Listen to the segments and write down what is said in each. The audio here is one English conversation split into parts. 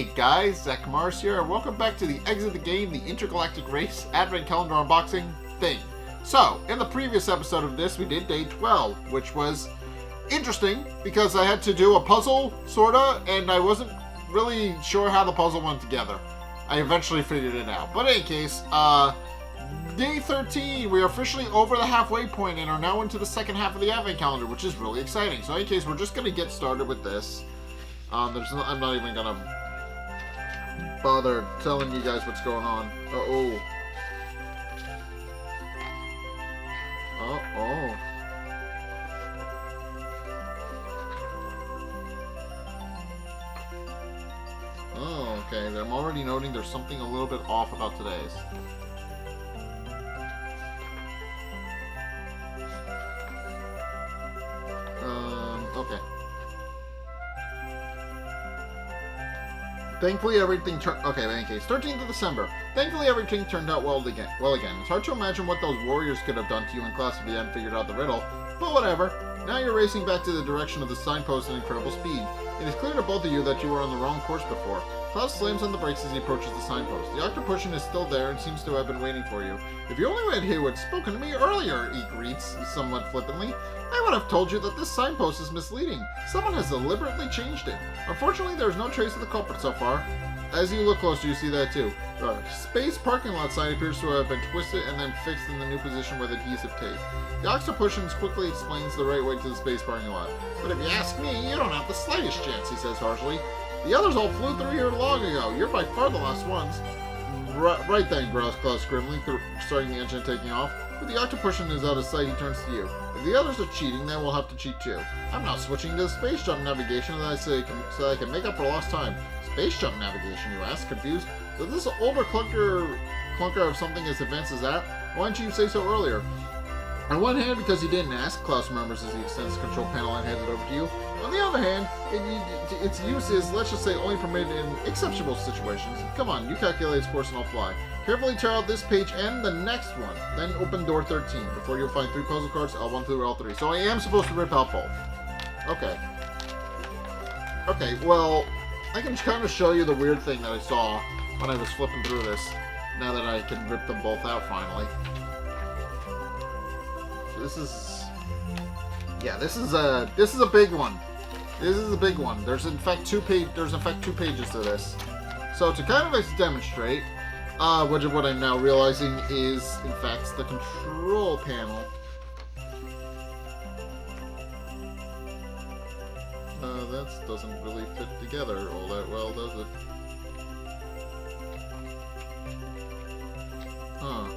Hey guys, Zack here, and welcome back to the Exit the Game, the Intergalactic Race Advent Calendar unboxing thing. So, in the previous episode of this, we did day 12, which was interesting because I had to do a puzzle, sorta, and I wasn't really sure how the puzzle went together. I eventually figured it out. But in any case, day 13, we are officially over the halfway point and are now into the second half of the Advent Calendar, which is really exciting. So in any case, we're just going to get started with this. I'm not even going to bother telling you guys what's going on. Uh-oh. Uh-oh. Oh, okay. I'm already noting there's something a little bit off about today's. Okay. Thankfully, everything turned... Okay, in any case, 13th of December. Thankfully, everything turned out well again. It's hard to imagine what those warriors could have done to you in class if you hadn't figured out the riddle, but whatever. Now you're racing back to the direction of the signpost at incredible speed. It is clear to both of you that you were on the wrong course before. Klaus slams on the brakes as he approaches the signpost. The Octopushian is still there and seems to have been waiting for you. If you only had who had spoken to me earlier, he greets somewhat flippantly. I would have told you that this signpost is misleading. Someone has deliberately changed it. Unfortunately, there is no trace of the culprit so far. As you look closer, you see that too. Space parking lot sign appears to have been twisted and then fixed in the new position with adhesive tape. The Octopushian quickly explains the right way to the space parking lot. But if you ask me, you don't have the slightest chance, he says harshly. The others all flew through here long ago. You're by far the last ones. Right then, growls Klaus grimly, starting the engine and taking off. When the Octopushian is out of sight, he turns to you. If the others are cheating, then we'll have to cheat too. I'm now switching to space jump navigation so that I can make up for lost time. Space jump navigation, you ask, confused? Does this older clunker of something as advanced as that? Why didn't you say so earlier? On one hand, because you didn't ask, Klaus murmurs as he extends the control panel and hands it over to you. On the other hand, its use is, let's just say, only permitted in exceptional situations. Come on, you calculate its course and I'll fly. Carefully tear out this page and the next one. Then open door 13. Before you'll find 3 puzzle cards, L1 through L3. So I am supposed to rip out both. Okay. Okay, well, I can kind of show you the weird thing that I saw when I was flipping through this. Now that I can rip them both out finally. This is... Yeah, this is a big one. This is a big one. There's in fact two pages to this. So to kind of demonstrate, what I'm now realizing is in fact the control panel. That doesn't really fit together all that well, does it? Huh.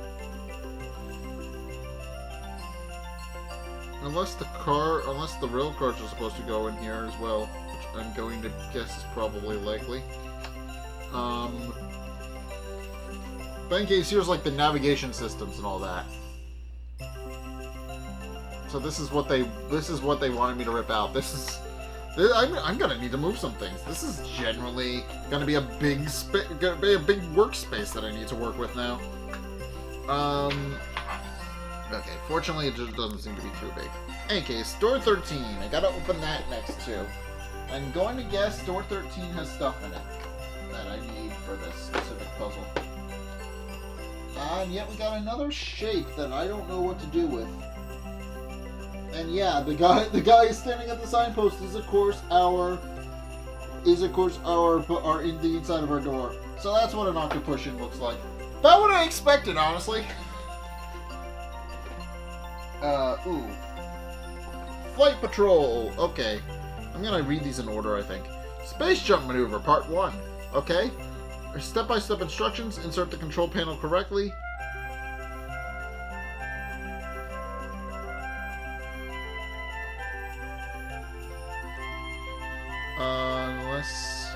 Unless the rail cards are supposed to go in here as well, which I'm going to guess is probably likely. But in case, here's like the navigation systems and all that. So this is what they wanted me to rip out. I'm gonna need to move some things. This is generally gonna be a big workspace that I need to work with now. Okay, fortunately it just doesn't seem to be too big. In any case, door 13. I gotta open that next too. I'm going to guess door 13 has stuff in it that I need for this specific puzzle. And yet we got another shape that I don't know what to do with. And yeah, the guy standing at the signpost is of course our in the inside of our door. So that's what an Octopushian looks like. About what I expected, honestly. Ooh. Flight Patrol. Okay. I'm gonna read these in order, I think. Space Jump Maneuver, Part 1. Okay. Step-by-step instructions. Insert the control panel correctly. Unless...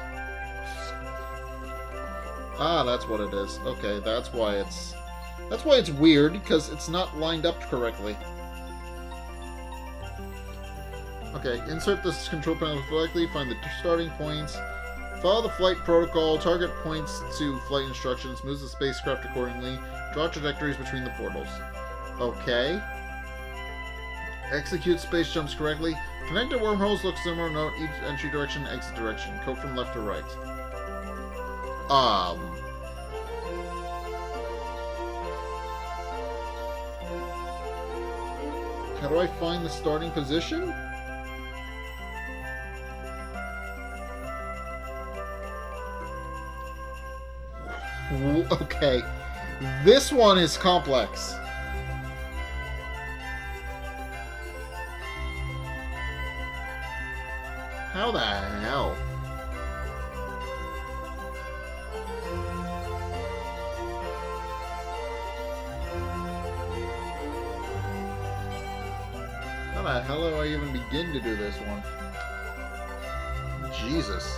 Ah, that's what it is. Okay, that's why it's weird, because it's not lined up correctly. Okay, insert this control panel correctly, find the starting points, follow the flight protocol, target points to flight instructions, move the spacecraft accordingly, draw trajectories between the portals. Okay. Execute space jumps correctly. Connected wormholes look similar. Note each entry direction, exit direction. Code from left to right. How do I find the starting position? Okay. This one is complex. How the hell? How the hell do I even begin to do this one? Jesus.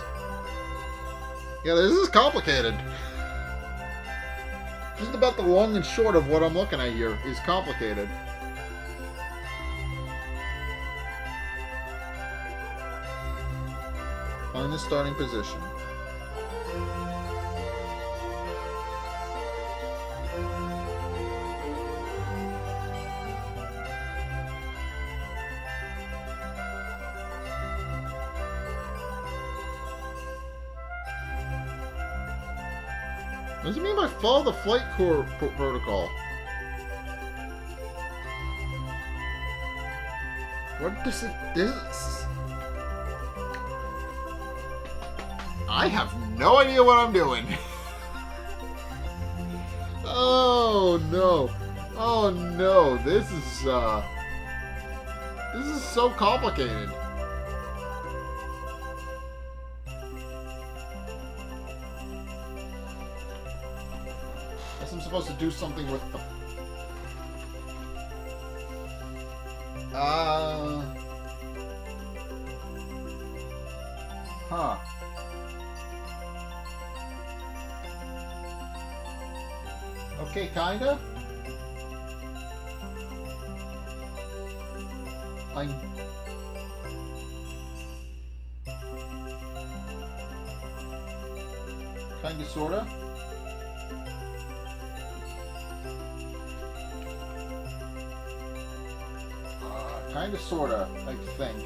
Yeah, this is complicated. Just about the long and short of what I'm looking at here is complicated. Find the starting position. What does it mean by follow the flight core protocol? What does it do? I have no idea what I'm doing. Oh no. Oh no. This is so complicated. Guess I'm supposed to do something with the huh. Okay, kinda. Kinda, sorta. Kinda, sorta, I think.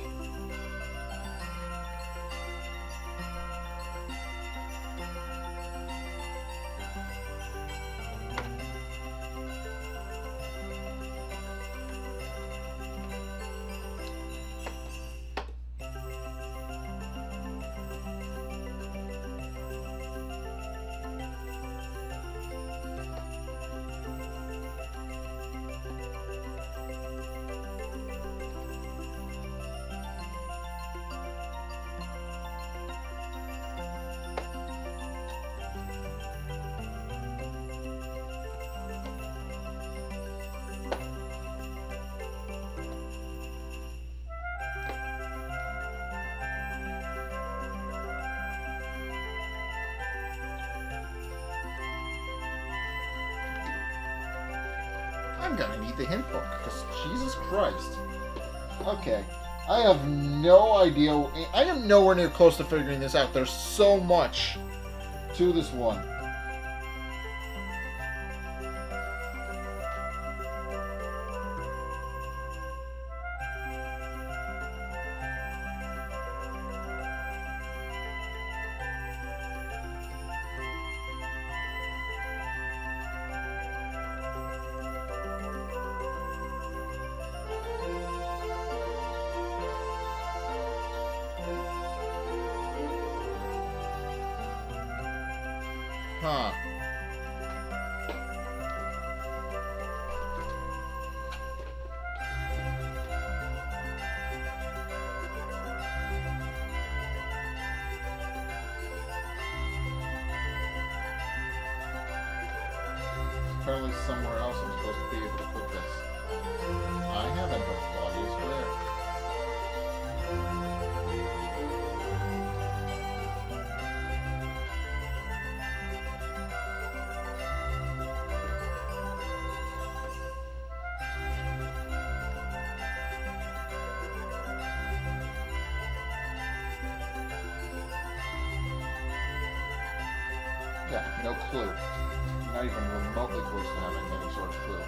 I'm gonna need the hint book, because Jesus Christ. Okay. I have no idea. I am nowhere near close to figuring this out. There's so much to this one. Huh. Apparently somewhere else I'm supposed to be able to put this. I haven't, but Claudia's where? Yeah, no clue. Not even remotely close to having any sort of clue.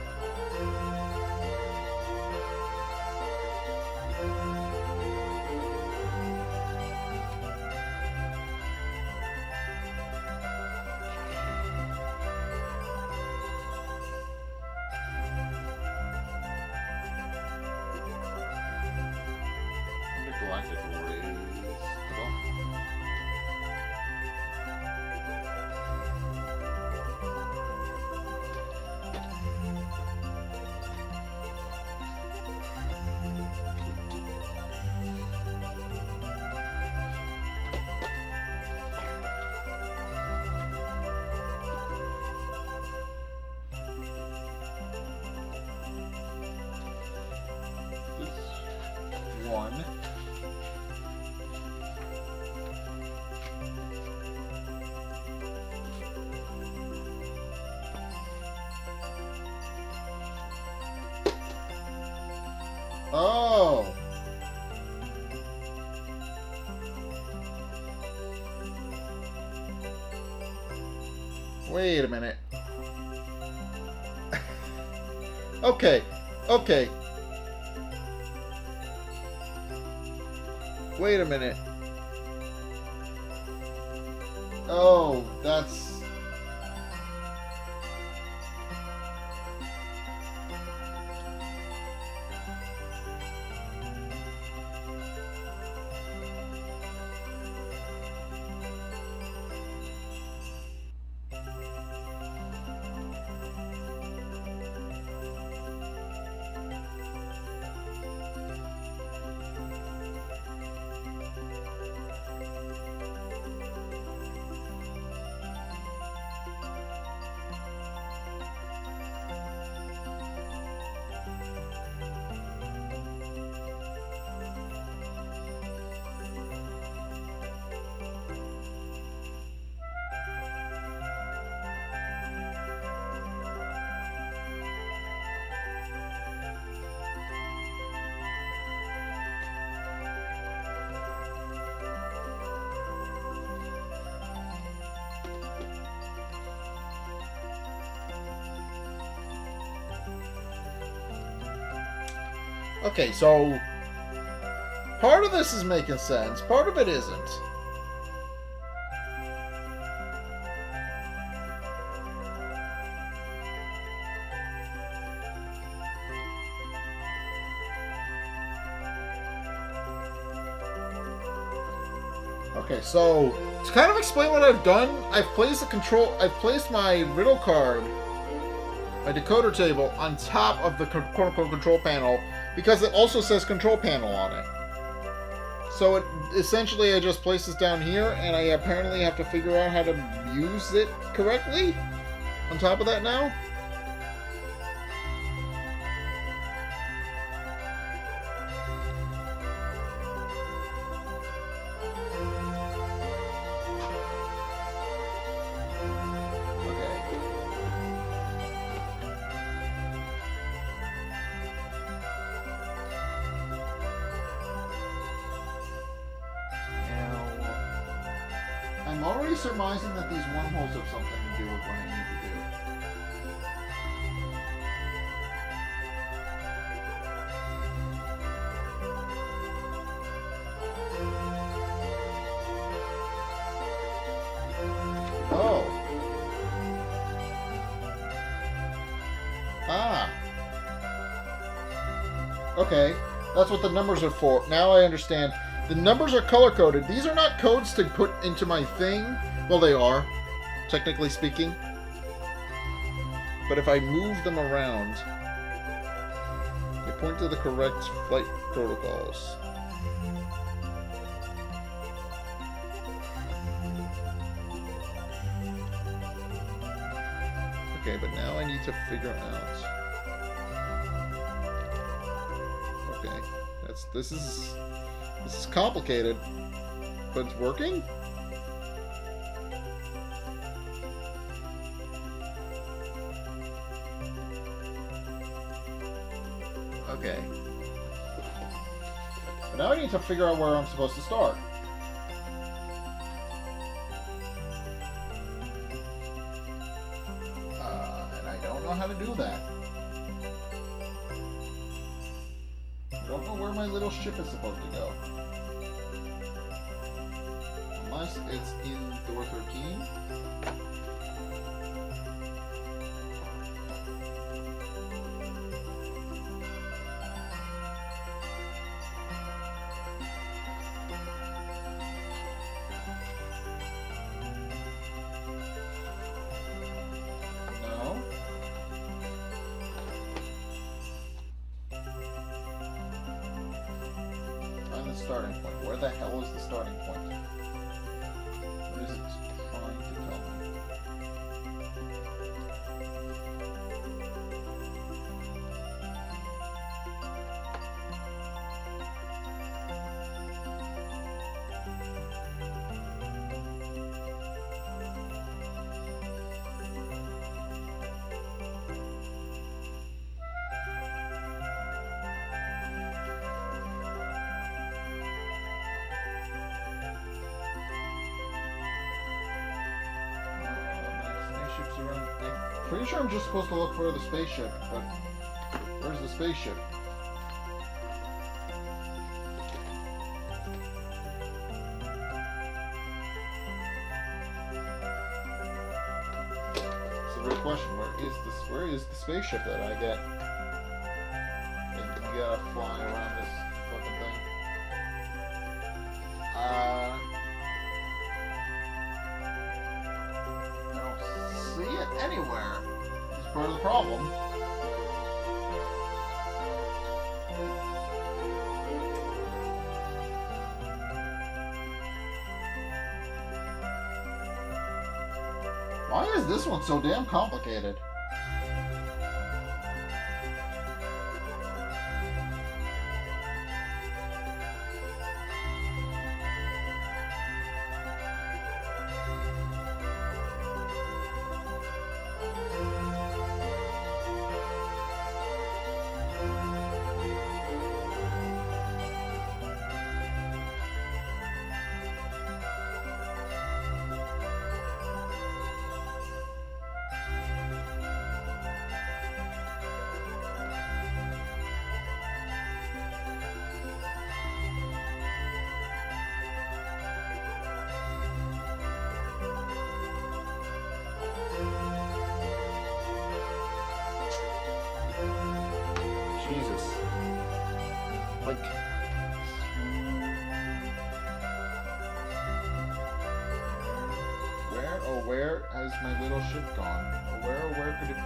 1. Oh! Wait a minute. Okay. Okay. Wait a minute. Oh, that's... Okay, so part of this is making sense, part of it isn't. Okay, so to kind of explain what I've done, I've placed my riddle card, my decoder table, on top of the quote-unquote control panel, because it also says control panel on it. So essentially I just place this down here, and I apparently have to figure out how to use it correctly on top of that now. I'm already surmising that these wormholes have something to do with what I need to do. Oh. Ah. Okay. That's what the numbers are for. Now I understand. The numbers are color-coded. These are not codes to put into my thing. Well, they are, technically speaking. But if I move them around, they point to the correct flight protocols. Okay, but now I need to figure out... Okay, this is complicated, but it's working? Okay. But now I need to figure out where I'm supposed to start. And I don't know how to do that. I don't know where my little ship is supposed to go. Unless it's in door 13. No. Find the starting point. Where the hell is the starting point? What is it trying to tell me? Is he running? I'm pretty sure I'm just supposed to look for the spaceship, but where's the spaceship? It's a real question. Where is the spaceship that I get? You gotta fly around this fucking thing. I don't see it anywhere. It's part of the problem. Why is this one so damn complicated? Jesus. Like... Where has my little ship gone? Where could it be?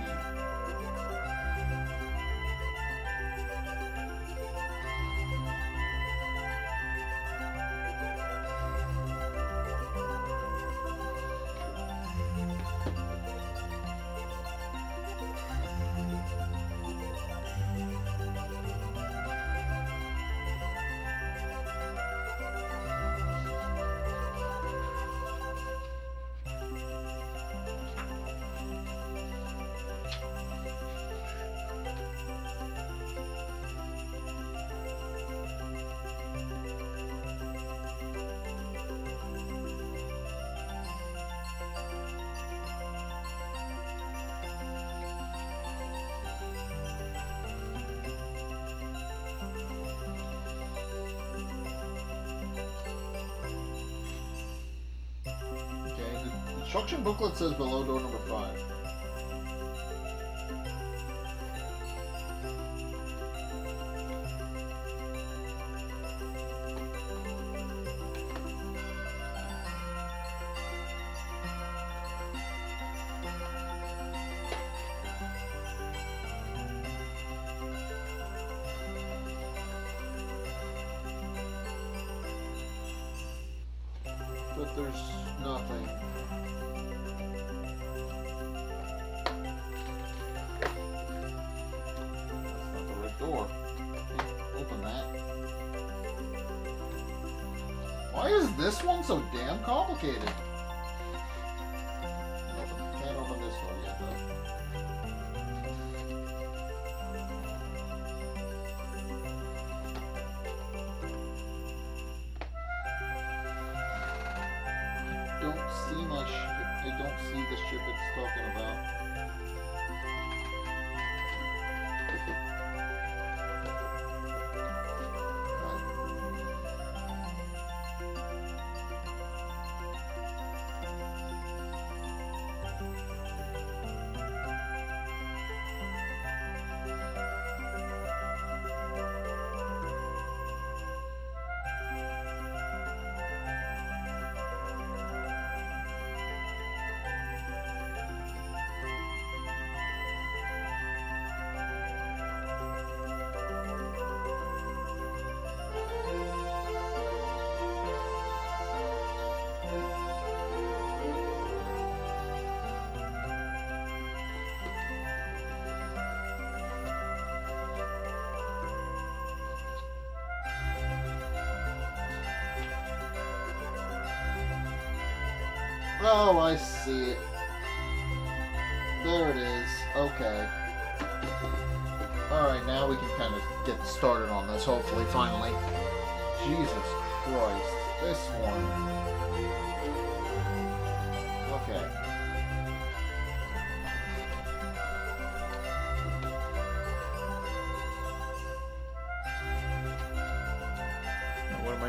The instruction booklet says below door number 5. But there's nothing. That's not the right door. Can't open that. Why is this one so damn complicated? Can't open this door yet, though. See my ship. I don't see the ship it's talking about. Oh, I see it. There it is. Okay. Alright, now we can kind of get started on this, hopefully, finally. Jesus Christ. This one. Okay.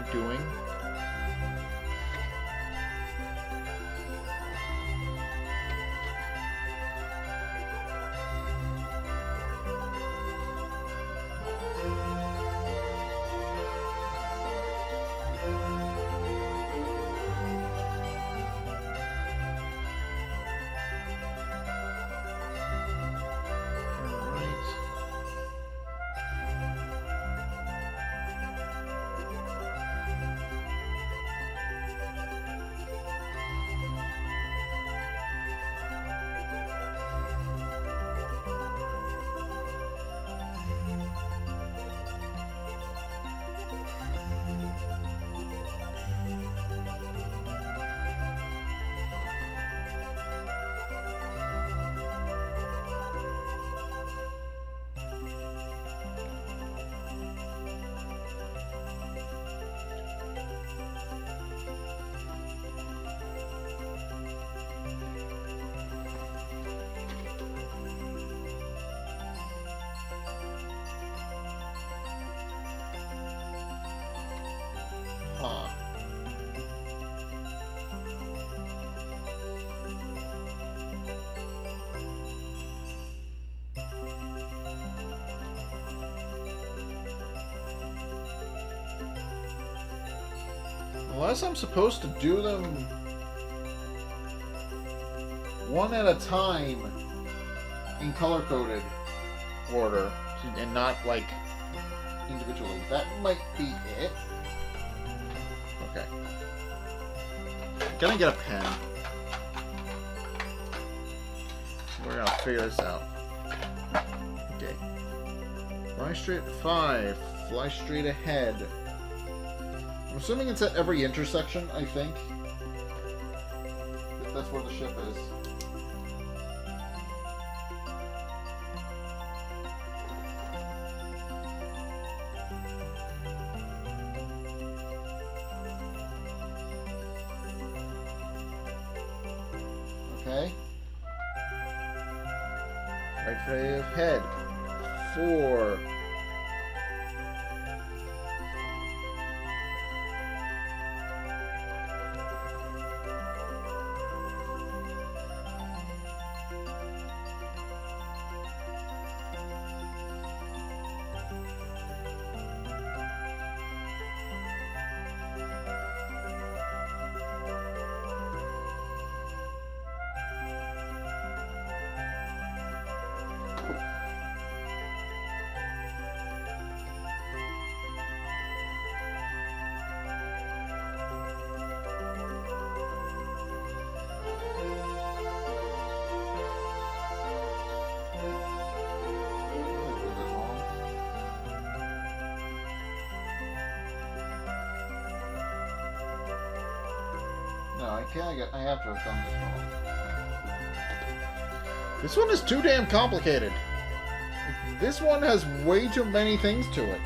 aren't doing. Huh. Unless I'm supposed to do them one at a time in color-coded order and not, like, individually. That might be it. Okay. Gonna get a pen. We're gonna figure this out. Okay. Fly straight 5. Fly straight ahead. I'm assuming it's at every intersection, I think. If that's where the ship is. Okay. Right straight ahead. 4. No, I have to have done this wrong. This one is too damn complicated. This one has way too many things to it.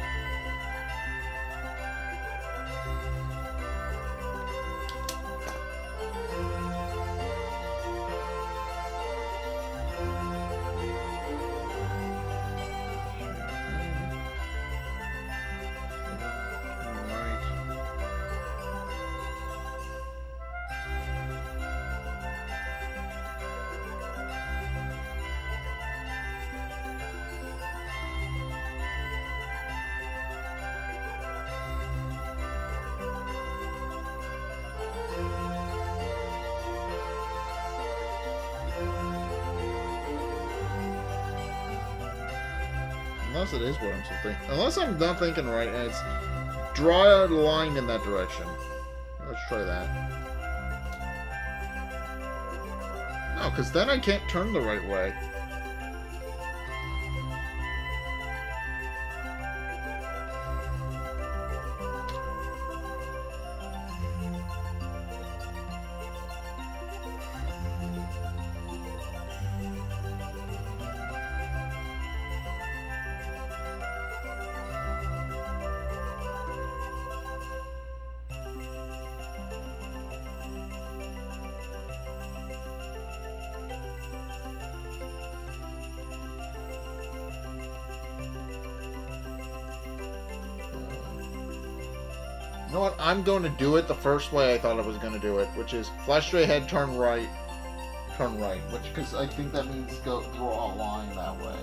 Unless it is what I'm thinking. Unless I'm not thinking right, and it's draw a line in that direction. Let's try that. No, because then I can't turn the right way. know what? I'm going to do it the first way I thought I was going to do it, which is flash straight ahead, turn right, which, because I think that means go draw a line that way.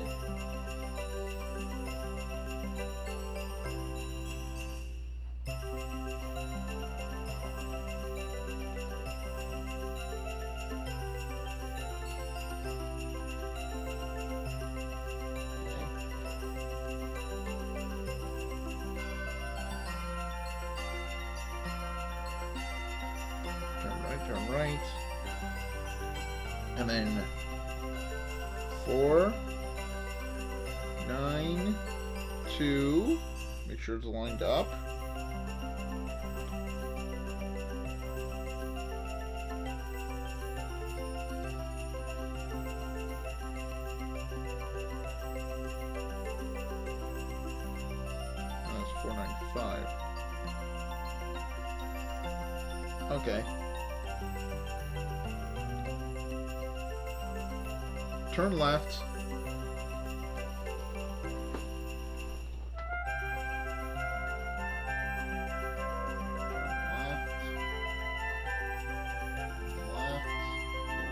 Turn right, and then 4, 9, 2, make sure it's lined up. That's 495. Okay. Turn left. Left.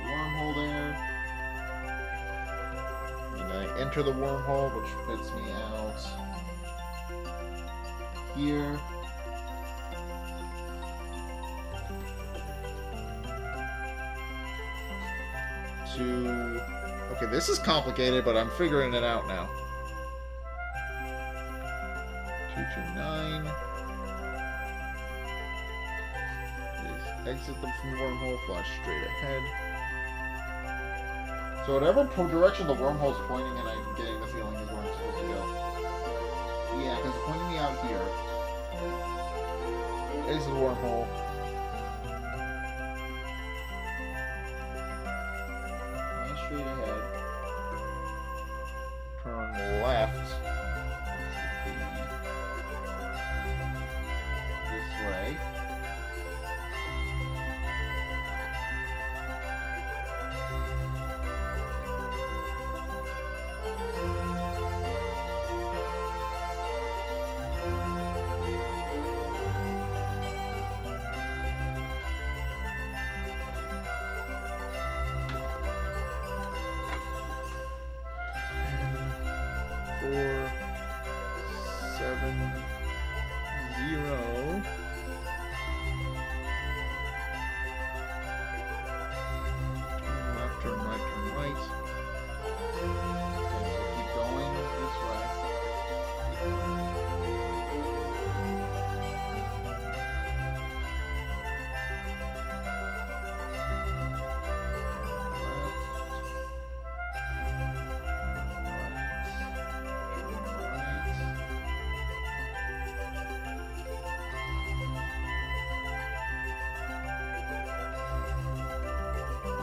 Wormhole there. And I enter the wormhole, which spits me out here. Okay, this is complicated, but I'm figuring it out now. 229. Just exit them from the wormhole, flash straight ahead. So whatever direction the wormhole's pointing in, I'm getting the feeling is where I'm supposed to go. Yeah, because it's pointing me out here. Exit the wormhole. Straight ahead. Turn left. This way. Turn right. Okay, so keep going this way.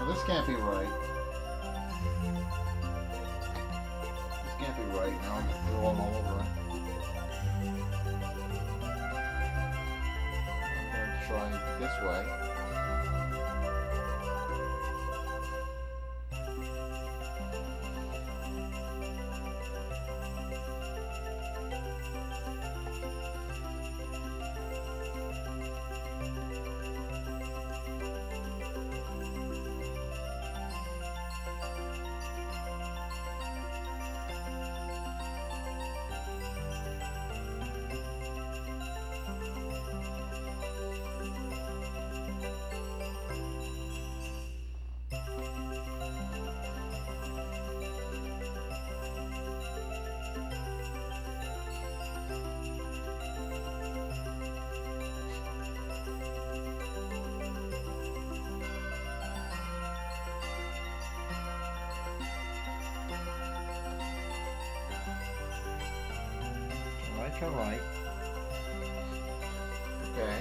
This can't be right. This can't be right. Now I'm rolling all over it. I'm going to try this way. Turn right. Okay.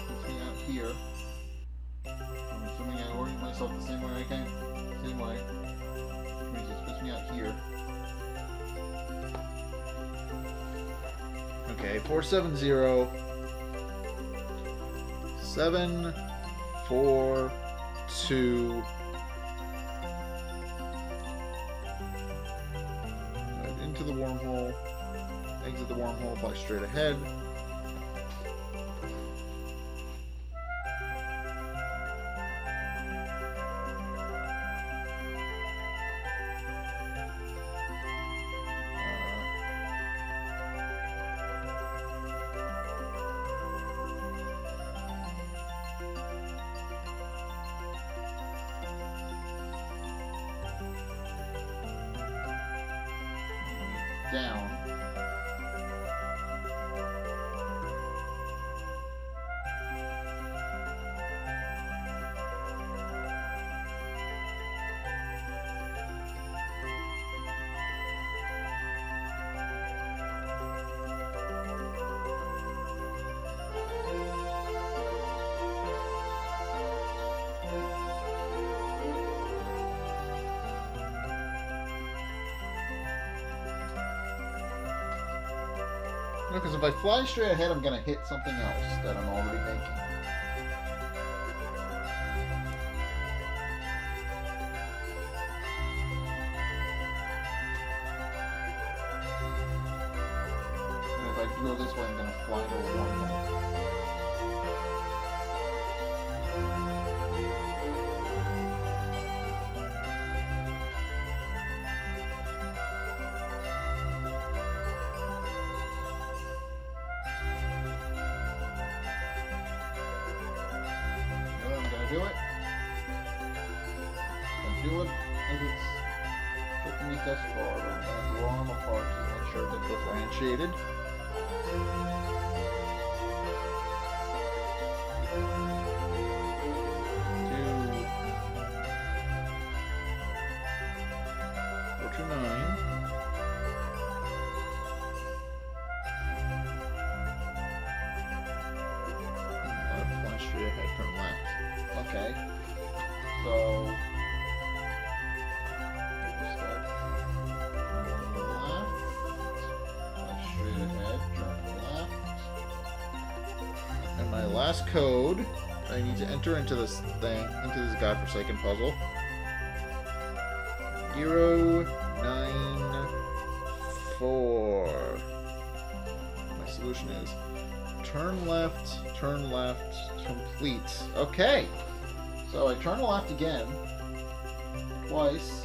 Puts me out here. I'm assuming I ordered myself the same way I can. Same way. Which means it puts me out here. Okay, 470. 7, 4, 2. Right into the wormhole. Exit the wormhole, fly straight ahead. down. Because if I fly straight ahead, I'm going to hit something else that I'm already making. And if I go this way, I'm going to fly into a warning. Do it. And do it if it's taking me thus far. I'm going to draw them apart to make sure they're differentiated. Go to 9. Fly straight ahead, turn left. Okay, so start left, straight ahead, turn left, and my last code I need to enter into this thing, into this godforsaken puzzle. 094. My solution is turn left, complete. Okay. So I turn left again, twice.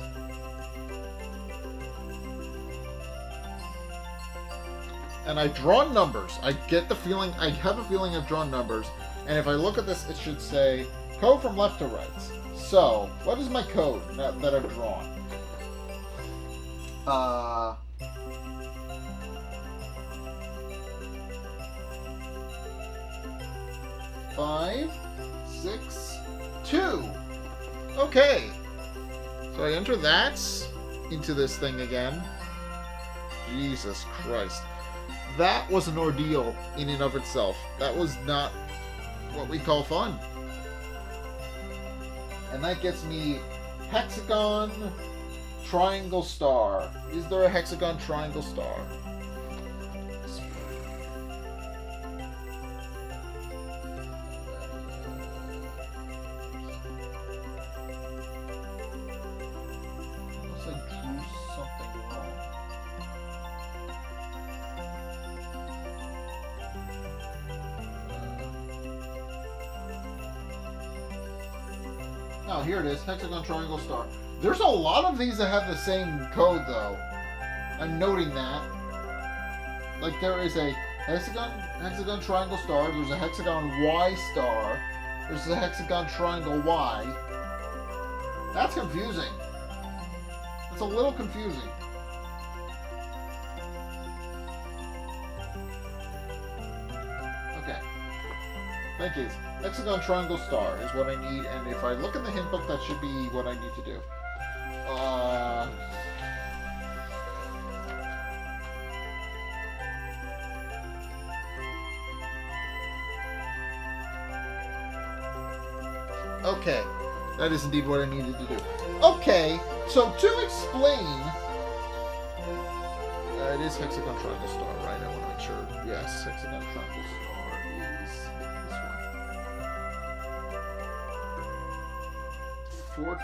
And I draw numbers. I get the feeling, I have a feeling I've drawn numbers. And if I look at this, it should say, code from left to right. So, what is my code that I've drawn? 5, 6, 2. Okay. So I enter that into this thing again. Jesus Christ. That was an ordeal in and of itself. That was not what we call fun. And that gets me hexagon, triangle, star. Is there a hexagon, triangle, star? Oh, here it is. Hexagon, triangle, star. There's a lot of these that have the same code, though. I'm noting that. Like, there is a hexagon, triangle, star. There's a hexagon, Y star. There's a hexagon, triangle, Y. That's confusing. It's a little confusing. Okay. Thank you. Hexagon, triangle, star is what I need, and if I look in the hint book, that should be what I need to do. Okay, that is indeed what I needed to do. Okay, so to explain, it is hexagon, triangle, star, right? I want to make sure. Yes, hexagon, triangle, star is this one. 14.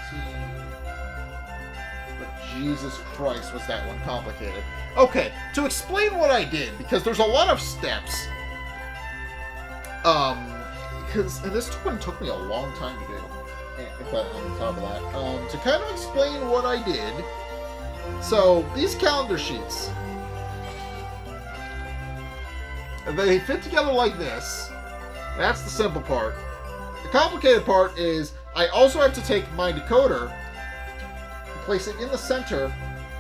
But Jesus Christ, was that one complicated. Okay, to explain what I did, because there's a lot of steps. And this one took me a long time to do. But on top of that, to kind of explain what I did. So, these calendar sheets, they fit together like this. That's the simple part. The complicated part is I also have to take my decoder and place it in the center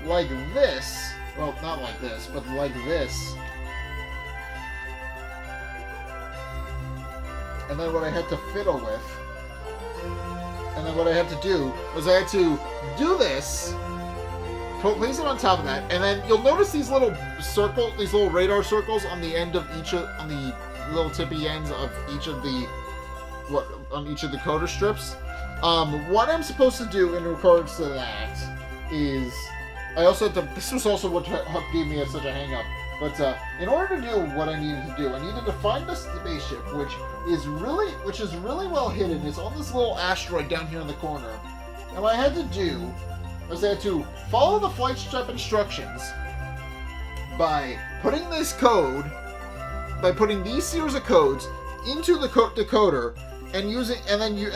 like this well, not like this, but like this. And then what I had to fiddle with, and then what I had to do was I had to do this, place it on top of that, and then you'll notice these little these little radar circles on the end of on the little tippy ends of each of the coder strips. What I'm supposed to do in regards to that is, I also had to, this was also what gave me such a hang up, but in order to do what I needed to do, I needed to find the spaceship, which is really well hidden. It's on this little asteroid down here in the corner. And what I had to do was I had to follow the flight strip instructions by putting this code, by putting these series of codes into the decoder, and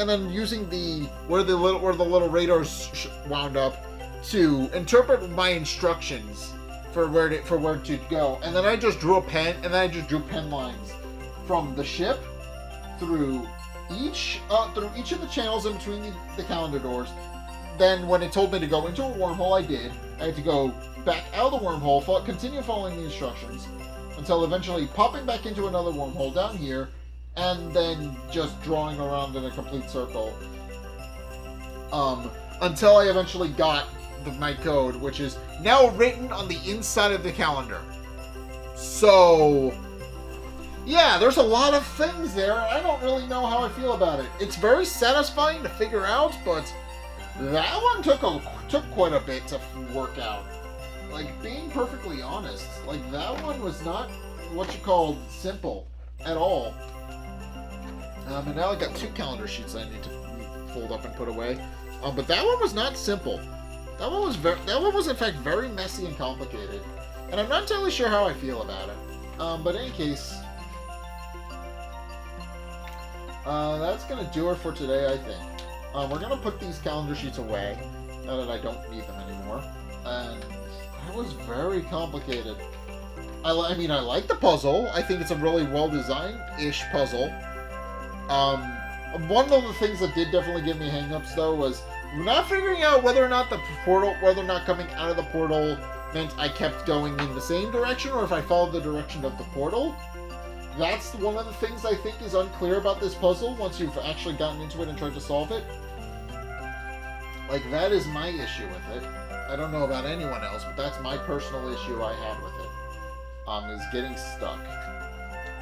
then using the where the little radars wound up to interpret my instructions for where to go. And then I just drew pen lines from the ship through each of the channels in between the calendar doors. Then when it told me to go into a wormhole, I did. I had to go back out of the wormhole, continue following the instructions, until eventually popping back into another wormhole down here, and then just drawing around in a complete circle. Until I eventually got my code, which is now written on the inside of the calendar. So, yeah, there's a lot of things there. I don't really know how I feel about it. It's very satisfying to figure out, but that one took quite a bit to work out. Like, being perfectly honest, like, that one was not what you call simple at all. And now I got 2 calendar sheets I need to fold up and put away. But that one was not simple. That one was in fact very messy and complicated. And I'm not entirely sure how I feel about it. But in any case, that's gonna do it for today, I think. We're gonna put these calendar sheets away now that I don't need them anymore. And that was very complicated. I mean, I like the puzzle. I think it's a really well-designed-ish puzzle. One of the things that did definitely give me hang-ups, though, was not figuring out whether or not coming out of the portal meant I kept going in the same direction, or if I followed the direction of the portal. That's one of the things I think is unclear about this puzzle once you've actually gotten into it and tried to solve it. Like, that is my issue with it. I don't know about anyone else, but that's my personal issue I had with it. Is getting stuck.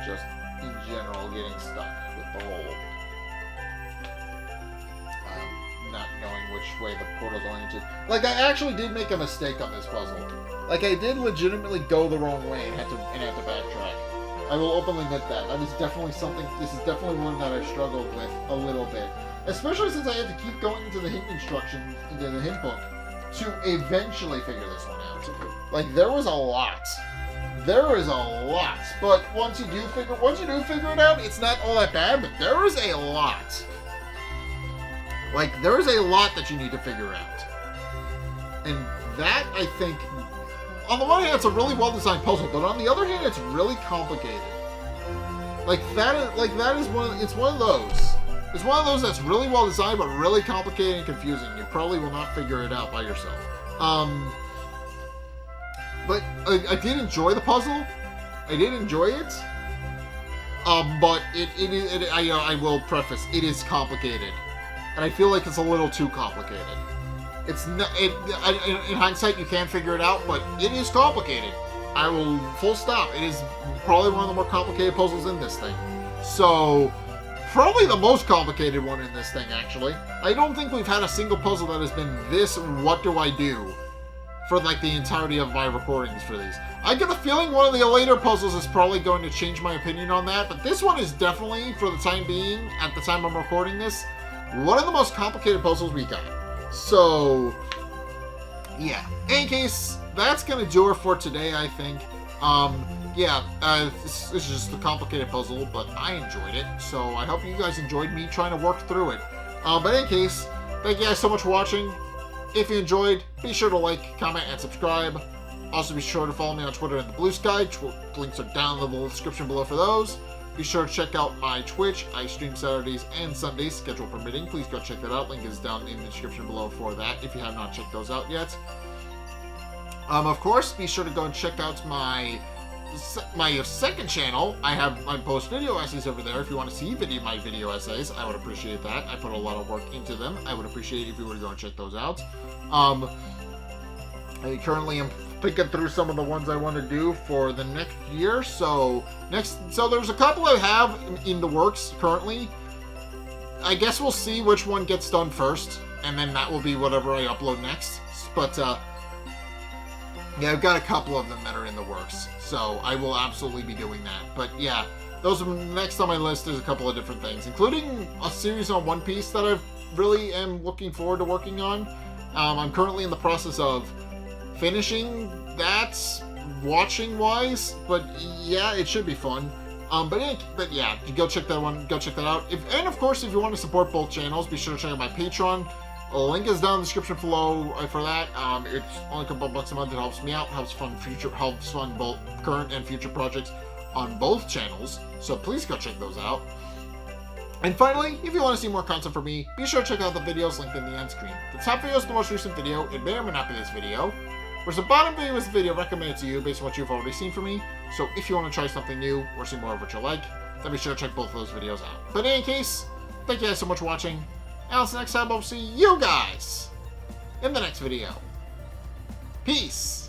Just, in general, getting stuck with the whole not knowing which way the portal's oriented. Like, I actually did make a mistake on this puzzle. Like, I did legitimately go the wrong way and had to backtrack. I will openly admit that. That is definitely something. This is definitely one that I've struggled with a little bit, especially since I had to keep going into the hint instruction, into the hint book, to eventually figure this one out. Like, there was a lot. There is a lot, but once you do figure it out, it's not all that bad. But there is a lot. Like, there is a lot that you need to figure out, and that, I think, on the one hand, it's a really well-designed puzzle, but on the other hand, it's really complicated. That is one of those. It's one of those that's really well-designed, but really complicated and confusing. You probably will not figure it out by yourself. But I did enjoy the puzzle. I did enjoy it. But I will preface, it is complicated. And I feel like it's a little too complicated. It's not, in hindsight, you can figure it out, but it is complicated. I will full stop. It is probably one of the more complicated puzzles in this thing. So, probably the most complicated one in this thing, actually. I don't think we've had a single puzzle that has been this, what do I do, for like the entirety of my recordings for these. I get the feeling one of the later puzzles is probably going to change my opinion on that, but this one is definitely, for the time being, at the time I'm recording this, one of the most complicated puzzles we got. So, yeah. In any case, that's going to do it for today, I think. This is just a complicated puzzle, but I enjoyed it. So, I hope you guys enjoyed me trying to work through it. But in any case, thank you guys so much for watching. If you enjoyed, be sure to like, comment, and subscribe. Also, be sure to follow me on Twitter and the Blue Sky. Links are down in the description below for those. Be sure to check out my Twitch. I stream Saturdays and Sundays, schedule permitting. Please go check that out. Link is down in the description below for that if you have not checked those out yet. Of course, be sure to go and check out my second channel. I post video essays over there. If you want to see my video essays, I would appreciate that. I put a lot of work into them. I would appreciate if you were to go and check those out. I currently am thinking through some of the ones I want to do for the next year. So there's a couple I have in the works currently. I guess we'll see which one gets done first, and then that will be whatever I upload next. But yeah, I've got a couple of them that are in the works, so I will absolutely be doing that. But yeah, those are next on my list. There's a couple of different things, including a series on One Piece that I really am looking forward to working on. I'm currently in the process of finishing that, watching wise, but yeah, it should be fun. But yeah, go check that out. And of course, if you want to support both channels, be sure to check out my Patreon. A link is down in the description below for that. It's only a couple bucks a month. It helps me out, helps fund both current and future projects on both channels. So please go check those out. And finally, if you want to see more content from me, be sure to check out the videos linked in the end screen. The top video is the most recent video. It may or may not be this video. Whereas the bottom video is the video recommended to you based on what you've already seen from me. So if you want to try something new or see more of what you like, then be sure to check both of those videos out. But in any case, thank you guys so much for watching. And until next time, I'll see you guys in the next video. Peace!